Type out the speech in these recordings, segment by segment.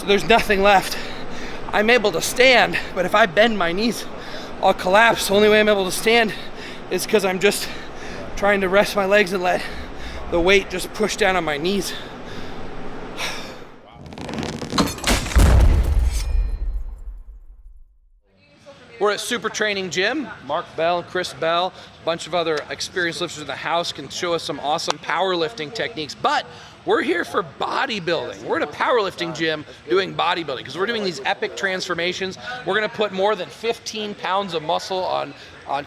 So there's nothing left. I'm able to stand, but if I bend my knees, I'll collapse. The only way I'm able to stand is because I'm just trying to rest my legs and let the weight just push down on my knees. We're at SuperTraining Gym. Mark Bell, Chris Bell, a bunch of other experienced lifters in the house can show us some awesome powerlifting techniques, but we're here for bodybuilding. We're at a powerlifting gym doing bodybuilding because we're doing these epic transformations. We're gonna put more than 15 pounds of muscle on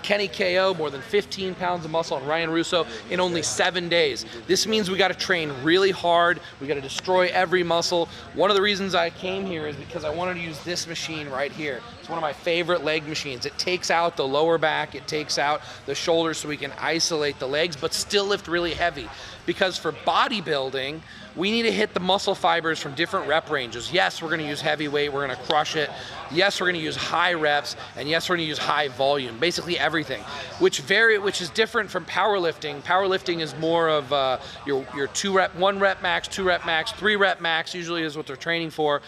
Kenny KO, more than 15 pounds of muscle on Ryan Russo in only 7 days. This means we gotta train really hard. We gotta destroy every muscle. One of the reasons I came here is because I wanted to use this machine right here. It's one of my favorite leg machines. It takes out the lower back, it takes out the shoulders so we can isolate the legs, but still lift really heavy. Because for bodybuilding, we need to hit the muscle fibers from different rep ranges. Yes, we're gonna use heavy weight, we're gonna crush it. Yes, we're gonna use high reps, and yes, we're gonna use high volume, basically everything, which is different from powerlifting. Powerlifting is more of your 1 rep max, 2 rep max, 3 rep max usually is what they're training for.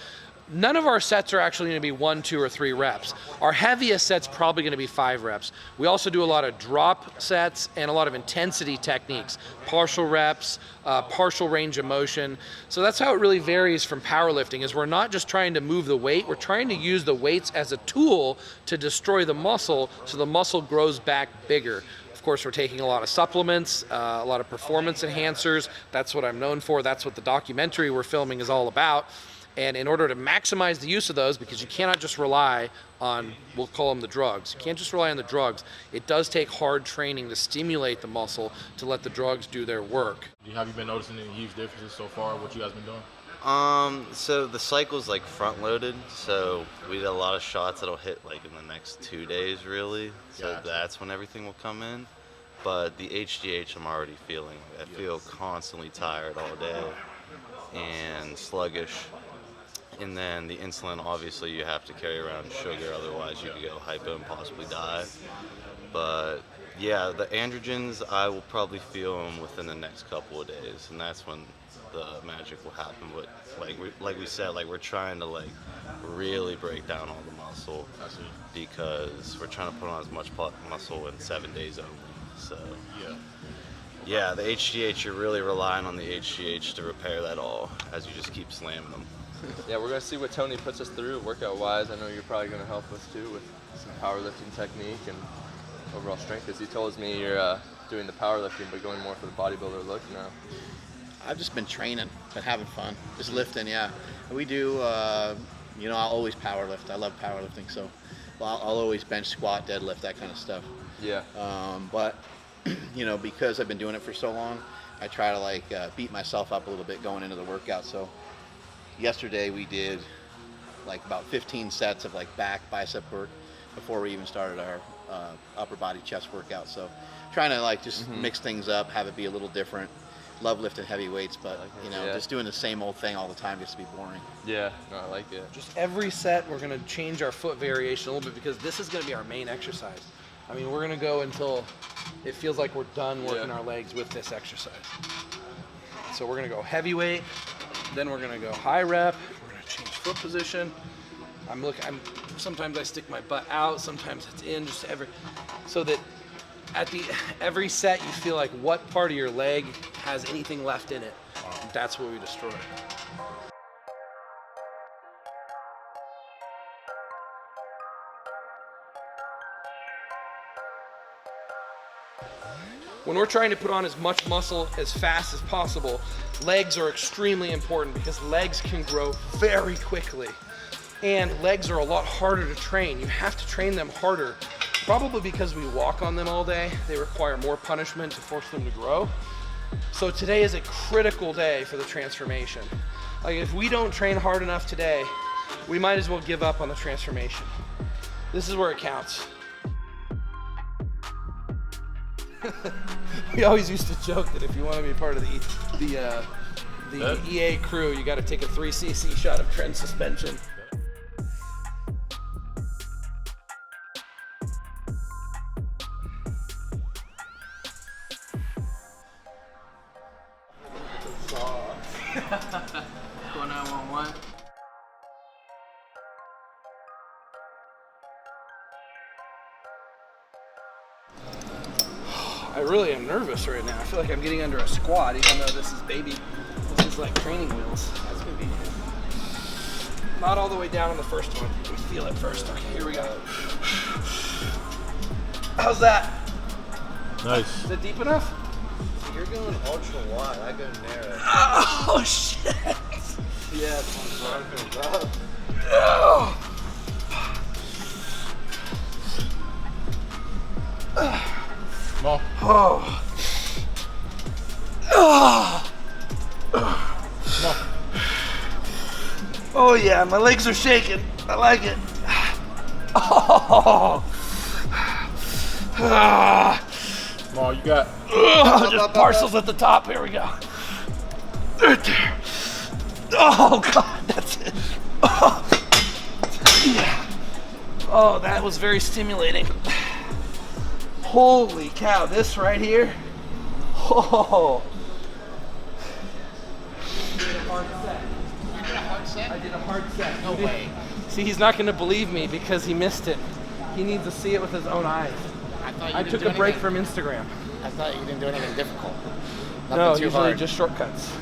None of our sets are actually gonna be 1, 2, or 3 reps. Our heaviest set's probably gonna be 5 reps. We also do a lot of drop sets and a lot of intensity techniques, partial reps, partial range of motion. So that's how it really varies from powerlifting, is we're not just trying to move the weight, we're trying to use the weights as a tool to destroy the muscle so the muscle grows back bigger. Of course, we're taking a lot of supplements, a lot of performance enhancers. That's what I'm known for. That's what the documentary we're filming is all about. And in order to maximize the use of those, because you cannot just rely on, we'll call them the drugs. You can't just rely on the drugs. It does take hard training to stimulate the muscle to let the drugs do their work. Have you been noticing any huge differences so far, what you guys been doing? So the cycle's like front loaded, so we did a lot of shots that'll hit like in the next 2 days really. So Gotcha. That's when everything will come in. But the HGH I'm already feeling. I feel constantly tired all day and sluggish. And then the insulin, obviously you have to carry around sugar, otherwise you could go hypo and possibly die. But yeah, the androgens, I will probably feel them within the next couple of days, and that's when the magic will happen. But like we said, like we're trying to like really break down all the muscle because we're trying to put on as much muscle in 7 days only. So yeah, the HGH, you're really relying on the HGH to repair that all as you just keep slamming them. Yeah, we're going to see what Tony puts us through workout-wise. I know you're probably going to help us too with some powerlifting technique and overall strength, because he told me you're doing the powerlifting but going more for the bodybuilder look now. I've just been training, been having fun, just lifting, yeah. We do, I'll always powerlift. I love powerlifting, so I'll always bench, squat, deadlift, that kind of stuff. Yeah. But, because I've been doing it for so long, I try to beat myself up a little bit going into the workout. So yesterday we did about 15 sets of back bicep work before we even started our upper body chest workout. So trying to just mix things up, have it be a little different. Love lifting heavy weights, but just doing the same old thing all the time gets to be boring. Yeah, no, I like it. Just every set we're gonna change our foot variation a little bit because this is gonna be our main exercise. I mean, we're gonna go until it feels like we're done working our legs with this exercise. So we're gonna go heavyweight, then we're gonna go high rep, we're gonna change foot position. Sometimes I stick my butt out, sometimes it's in, so that at every set you feel like what part of your leg has anything left in it. That's what we destroy. When we're trying to put on as much muscle as fast as possible, legs are extremely important because legs can grow very quickly. And legs are a lot harder to train. You have to train them harder, probably because we walk on them all day. They require more punishment to force them to grow. So today is a critical day for the transformation. If we don't train hard enough today, we might as well give up on the transformation. This is where it counts. We always used to joke that if you want to be part of the EA crew, you got to take a 3cc shot of Tren suspension. I really am nervous right now. I feel like I'm getting under a squat, even though this is like training wheels. That's gonna be not all the way down on the first one. We feel it first. Okay, here we go. How's that? Nice. Is it deep enough? You're going ultra wide. I go narrow. Oh shit! Yeah, it's on. Oh. Come on. Oh. Oh. Come on. Oh yeah, my legs are shaking. I like it. Oh. Come on, you got. Just parcels at the top. Here we go. Right there. Oh God, that's it. Oh. Yeah. Oh, that was very stimulating. Holy cow, this right here. Oh. You did a hard set. You did a hard set? I did a hard set. No way. See, he's not going to believe me because he missed it. He needs to see it with his own eyes. I took a break from Instagram. I thought you didn't do anything difficult. Nothing No, too usually hard. just shortcuts.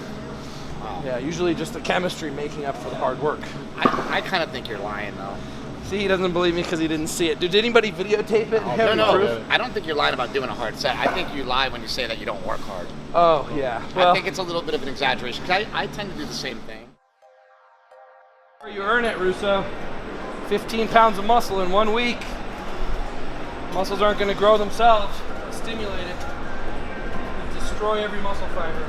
Wow. Yeah, usually just the chemistry making up for the hard work. I kind of think you're lying though. See, he doesn't believe me because he didn't see it. Did anybody videotape it and have any No, proof? I don't think you're lying about doing a hard set. I think you lie when you say that you don't work hard. Oh, yeah. Well, I think it's a little bit of an exaggeration. 'Cause I tend to do the same thing. you earn it, Russo. 15 pounds of muscle in 1 week. Muscles aren't going to grow themselves. Stimulate it. Destroy every muscle fiber.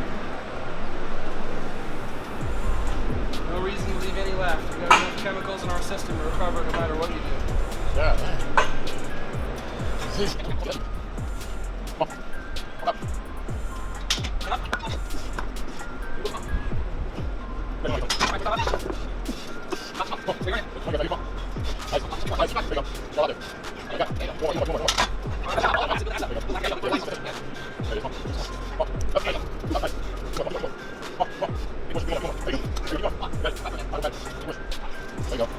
No reason to leave any left. We've got enough chemicals in our system to recover no matter what you do. Yeah, man.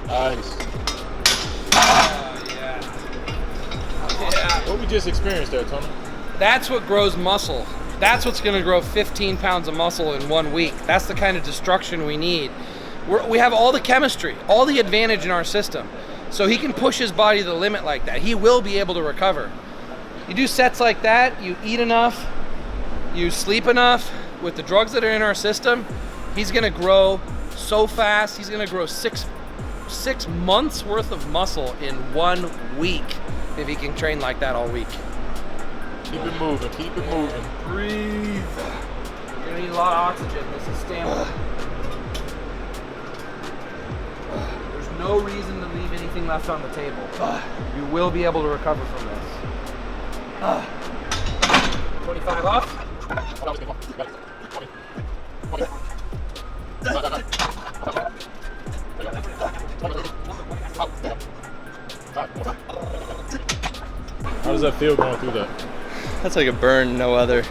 Nice. Yeah. What we just experienced there, Tony? That's what grows muscle. That's what's going to grow 15 pounds of muscle in 1 week. That's the kind of destruction we need. We have all the chemistry, all the advantage in our system. So he can push his body to the limit like that. He will be able to recover. You do sets like that, you eat enough, you sleep enough with the drugs that are in our system, he's going to grow so fast. He's going to grow six months worth of muscle in 1 week if he can train like that all week. Keep it moving, keep it moving. Breathe. You're gonna need a lot of oxygen. This is stamina. There's no reason to leave anything left on the table. You will be able to recover from this. 25 off. How does that feel going through that? That's like a burn, no other.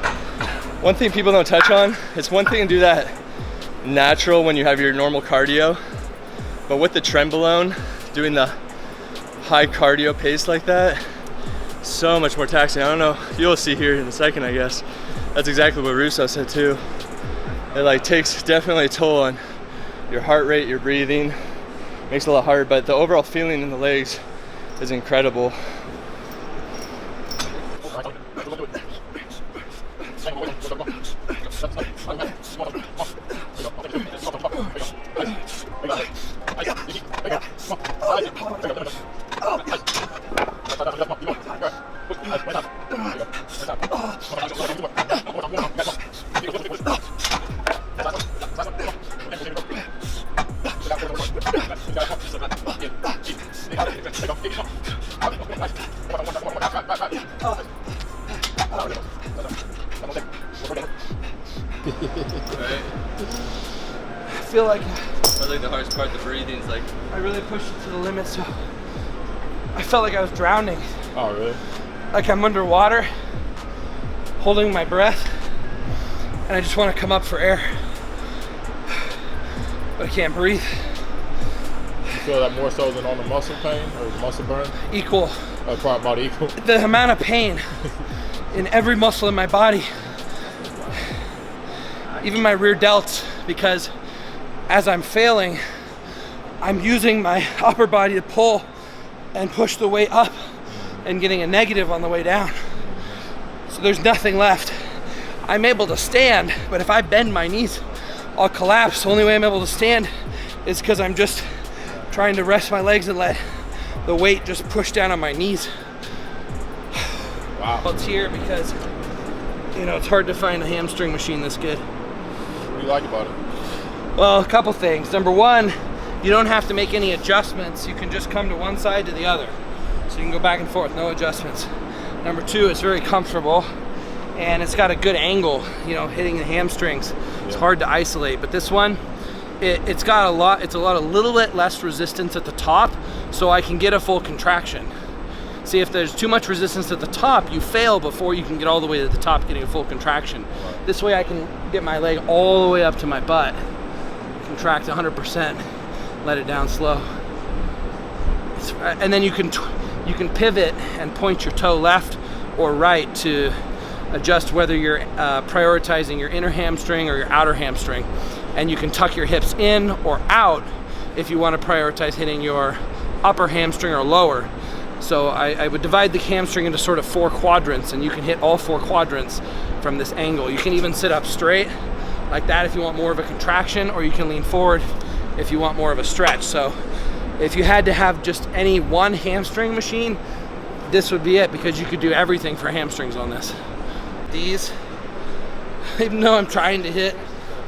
One thing people don't touch on, it's one thing to do that natural when you have your normal cardio, but with the trenbolone, doing the high cardio pace like that, so much more taxing. I don't know, you'll see here in a second, I guess. That's exactly what Russo said too. It like takes definitely a toll on your heart rate, your breathing, makes it a lot harder, but the overall feeling in the legs is incredible. I feel like I think the hardest part, the breathing, is like I really pushed it to the limit, so I felt like I was drowning. Oh, really? Like I'm underwater, holding my breath, and I just want to come up for air, but I can't breathe. You feel that more so than on the muscle pain or the muscle burn? Equal. Probably about equal. The amount of pain in every muscle in my body, even my rear delts, because as I'm failing, I'm using my upper body to pull and push the weight up and getting a negative on the way down. So there's nothing left. I'm able to stand, but if I bend my knees, I'll collapse. The only way I'm able to stand is because I'm just trying to rest my legs and let the weight just push down on my knees. Wow. It's here because, you know, it's hard to find a hamstring machine this good. What do you like about it? Well, a couple things. Number one, you don't have to make any adjustments. You can just come to one side to the other. So you can go back and forth, no adjustments. Number two, it's very comfortable and it's got a good angle, you know, hitting the hamstrings. It's hard to isolate, but this one, it's a little bit less resistance at the top, so I can get a full contraction. See, if there's too much resistance at the top, you fail before you can get all the way to the top getting a full contraction. This way I can get my leg all the way up to my butt, contract 100%, let it down slow. And then you can pivot and point your toe left or right to adjust whether you're prioritizing your inner hamstring or your outer hamstring. And you can tuck your hips in or out if you want to prioritize hitting your upper hamstring or lower. So I would divide the hamstring into sort of 4 quadrants, and you can hit all 4 quadrants from this angle. You can even sit up straight like that if you want more of a contraction, or you can lean forward if you want more of a stretch. So if you had to have just any one hamstring machine, this would be it, because you could do everything for hamstrings on this. These, even though I'm trying to hit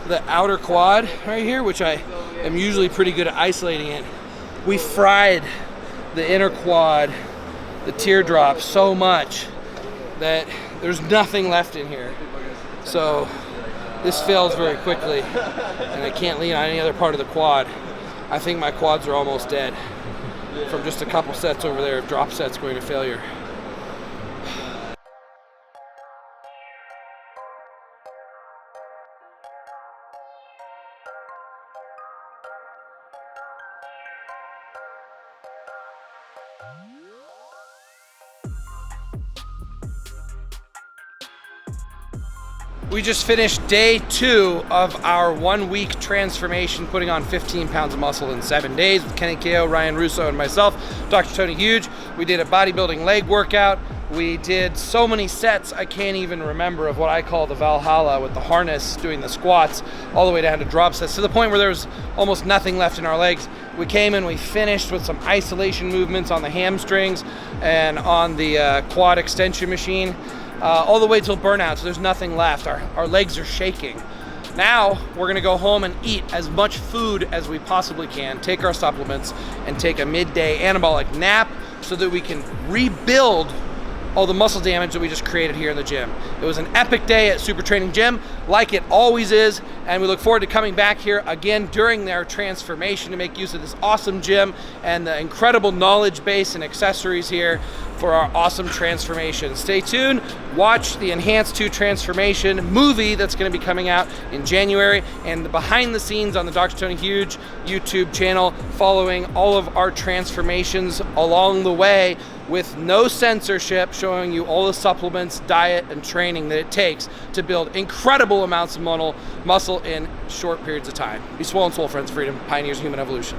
the outer quad right here, which I am usually pretty good at isolating it, we fried the inner quad, the teardrop, so much that there's nothing left in here. So this fails very quickly, and I can't lean on any other part of the quad. I think my quads are almost dead from just a couple sets over there of drop sets going to failure. We just finished day 2 of our 1-week transformation, putting on 15 pounds of muscle in 7 days with Kenny Ko, Ryan Russo, and myself, Dr. Tony Huge. We did a bodybuilding leg workout. We did so many sets I can't even remember of what I call the Valhalla, with the harness doing the squats all the way down to drop sets, to the point where there was almost nothing left in our legs. We came and we finished with some isolation movements on the hamstrings and on the quad extension machine. All the way till burnout, so there's nothing left. Our legs are shaking. Now we're gonna go home and eat as much food as we possibly can, take our supplements, and take a midday anabolic nap so that we can rebuild all the muscle damage that we just created here in the gym. It was an epic day at SuperTraining Gym, like it always is, and we look forward to coming back here again during their transformation to make use of this awesome gym and the incredible knowledge base and accessories here for our awesome transformation. Stay tuned, watch the Enhanced 2 Transformation movie that's gonna be coming out in January, and the behind the scenes on the Dr. Tony Huge YouTube channel, following all of our transformations along the way with no censorship, showing you all the supplements, diet, and training that it takes to build incredible amounts of muscle in short periods of time. Be swole and soul, friends, freedom, pioneers of human evolution.